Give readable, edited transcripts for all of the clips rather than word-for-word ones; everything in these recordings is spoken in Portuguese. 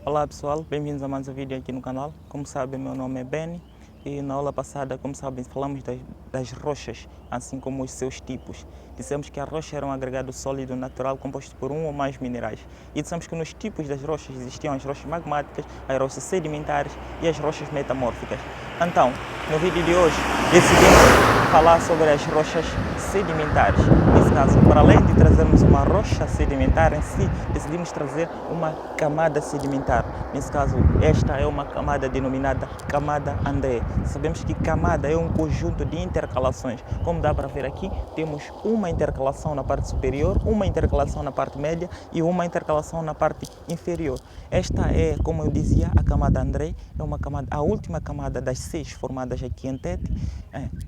Olá pessoal, bem-vindos a mais um vídeo aqui no canal. Como sabem, meu nome é Benny e na aula passada, como sabem, falamos das rochas, assim como os seus tipos. Dissemos que a rocha era um agregado sólido natural composto por um ou mais minerais. E dissemos que nos tipos das rochas existiam as rochas magmáticas, as rochas sedimentares e as rochas metamórficas. Então, no vídeo de hoje, decidimos falar sobre as rochas sedimentares. Nesse caso, para além de trazermos uma rocha sedimentar em si, decidimos trazer uma camada sedimentar. Nesse caso, esta é uma camada denominada camada André. Sabemos que camada é um conjunto de intercalações. Como dá para ver aqui, temos uma intercalação na parte superior, uma intercalação na parte média e uma intercalação na parte inferior. Esta é, como eu dizia, a camada André, é uma camada, a última camada das 6 formadas aqui em Tete.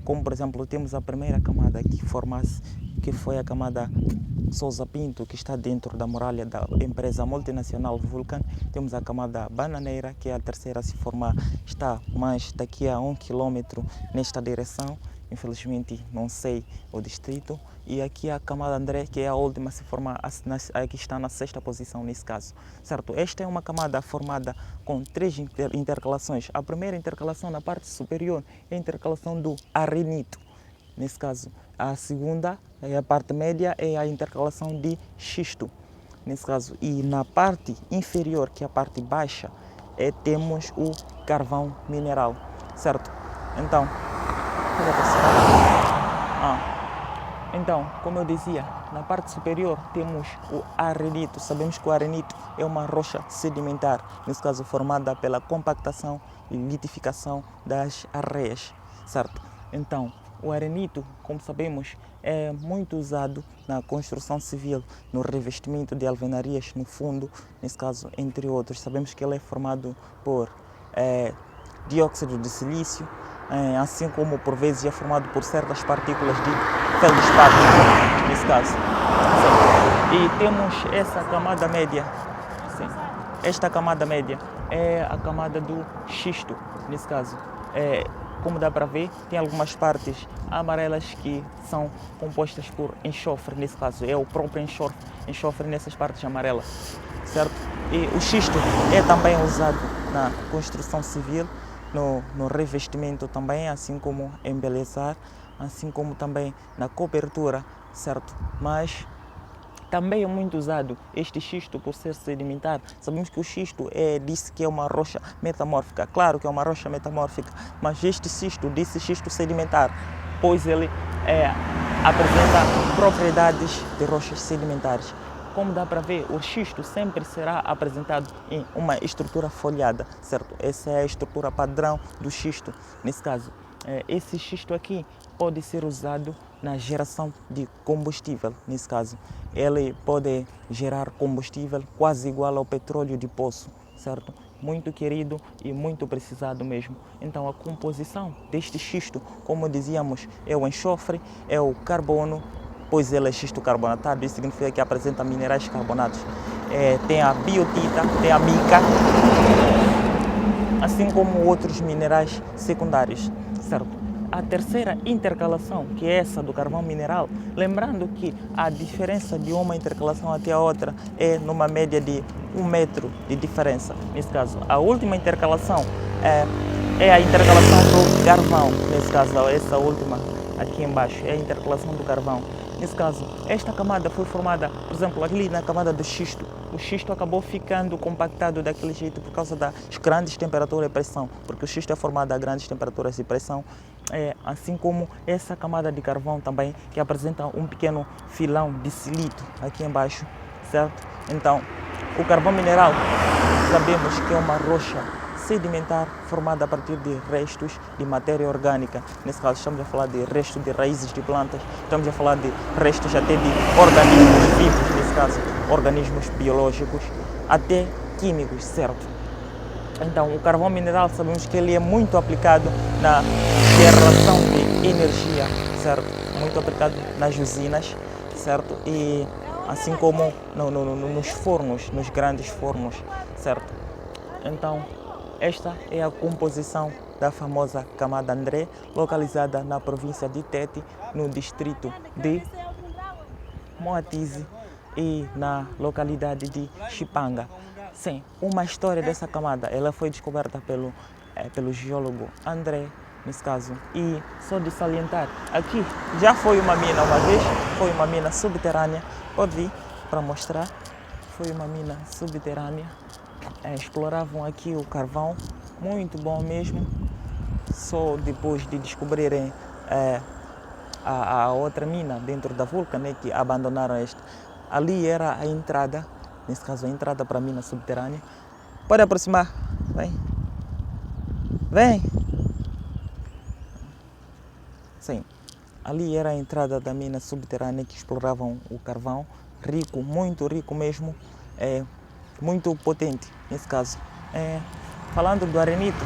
Como, por exemplo, temos a primeira camada que foi a camada Sousa Pinto, que está dentro da muralha da empresa multinacional Vulcan. Temos a camada Bananeira, que é a terceira a se formar, está mais daqui a 1 km nesta direção. Infelizmente não sei o distrito. E aqui a camada André, que é a última a se formar, aqui está na 6ª posição nesse caso. Certo? Esta é uma camada formada com 3 intercalações. A primeira intercalação na parte superior é a intercalação do arenito. Nesse caso, a segunda, a parte média, é a intercalação de xisto. Nesse caso, e na parte inferior, que é a parte baixa, temos o carvão mineral, certo? Então, como eu dizia, na parte superior temos o arenito. Sabemos que o arenito é uma rocha sedimentar, nesse caso formada pela compactação e litificação das areias, certo? Então, o arenito, como sabemos, é muito usado na construção civil, no revestimento de alvenarias no fundo, nesse caso, entre outros. Sabemos que ele é formado por dióxido de silício, assim como por vezes é formado por certas partículas de feldespato, nesse caso. E temos essa camada média. Sim. Esta camada média é a camada do xisto, nesse caso. Como dá para ver, tem algumas partes amarelas que são compostas por enxofre, nesse caso é o próprio enxofre nessas partes amarelas, certo? E o xisto é também usado na construção civil, no revestimento também, assim como embelezar, assim como também na cobertura, certo? Mas também é muito usado este xisto por ser sedimentar. Sabemos que o xisto disse que é uma rocha metamórfica. Claro que é uma rocha metamórfica, mas este xisto disse xisto sedimentar, pois ele apresenta propriedades de rochas sedimentares. Como dá para ver, o xisto sempre será apresentado em uma estrutura folhada, certo? Essa é a estrutura padrão do xisto. Nesse caso, esse xisto aqui pode ser usado na geração de combustível. Nesse caso, ele pode gerar combustível quase igual ao petróleo de poço, certo? Muito querido e muito precisado mesmo. Então, a composição deste xisto, como dizíamos, é o enxofre, é o carbono, pois ele é xisto carbonatado, isso significa que apresenta minerais carbonatos. Tem a biotita, tem a mica, assim como outros minerais secundários, certo? A terceira intercalação, que é essa do carvão mineral, lembrando que a diferença de uma intercalação até a outra é numa média de 1 metro de diferença. Nesse caso, a última intercalação é a intercalação do carvão. Nesse caso, essa última aqui embaixo é a intercalação do carvão. Nesse caso, esta camada foi formada, por exemplo, ali na camada do xisto. O xisto acabou ficando compactado daquele jeito por causa das grandes temperaturas e pressão, porque o xisto é formado a grandes temperaturas e pressão, assim como essa camada de carvão também, que apresenta um pequeno filão de silito aqui embaixo, certo? Então, o carvão mineral, sabemos que é uma rocha sedimentar formada a partir de restos de matéria orgânica. Nesse caso, estamos a falar de restos de raízes de plantas, estamos a falar de restos até de organismos vivos, nesse caso, organismos biológicos, até químicos, certo? Então, o carvão mineral, sabemos que ele é muito aplicado na geração de energia, certo? Muito aplicado nas usinas, certo? E assim como nos fornos, nos grandes fornos, certo? Então, esta é a composição da famosa camada André, localizada na província de Tete, no distrito de Moatize, e na localidade de Chipanga. Sim, uma história dessa camada, ela foi descoberta pelo geólogo André, nesse caso, e só de salientar, aqui já foi uma mina uma vez, foi uma mina subterrânea, pode vir para mostrar, foi uma mina subterrânea, exploravam aqui o carvão, muito bom mesmo, só depois de descobrirem a outra mina dentro da vulca, né, que abandonaram esta. Ali era a entrada, nesse caso a entrada para a mina subterrânea. Pode aproximar, vem. Vem. Sim, ali era a entrada da mina subterrânea que exploravam o carvão, rico, muito rico mesmo, muito potente nesse caso. Falando do arenito,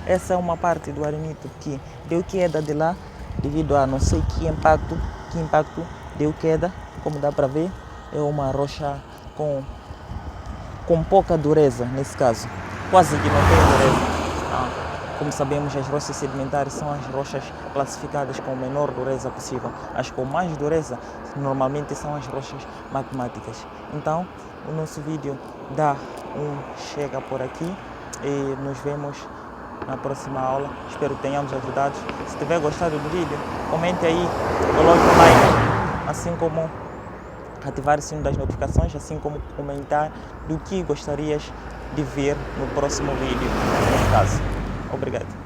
essa é uma parte do arenito que deu queda de lá devido a não sei que impacto deu queda, como dá para ver, é uma rocha com pouca dureza nesse caso, quase que não tem dureza. Como sabemos, as rochas sedimentares são as rochas classificadas com a menor dureza possível. As com mais dureza normalmente são as rochas magmáticas. Então, o nosso vídeo chega por aqui e nos vemos na próxima aula. Espero que tenhamos ajudado. Se tiver gostado do vídeo, comente aí, coloque o like, assim como ativar o sino das notificações, assim como comentar do que gostarias de ver no próximo vídeo, nesse caso. Obrigado.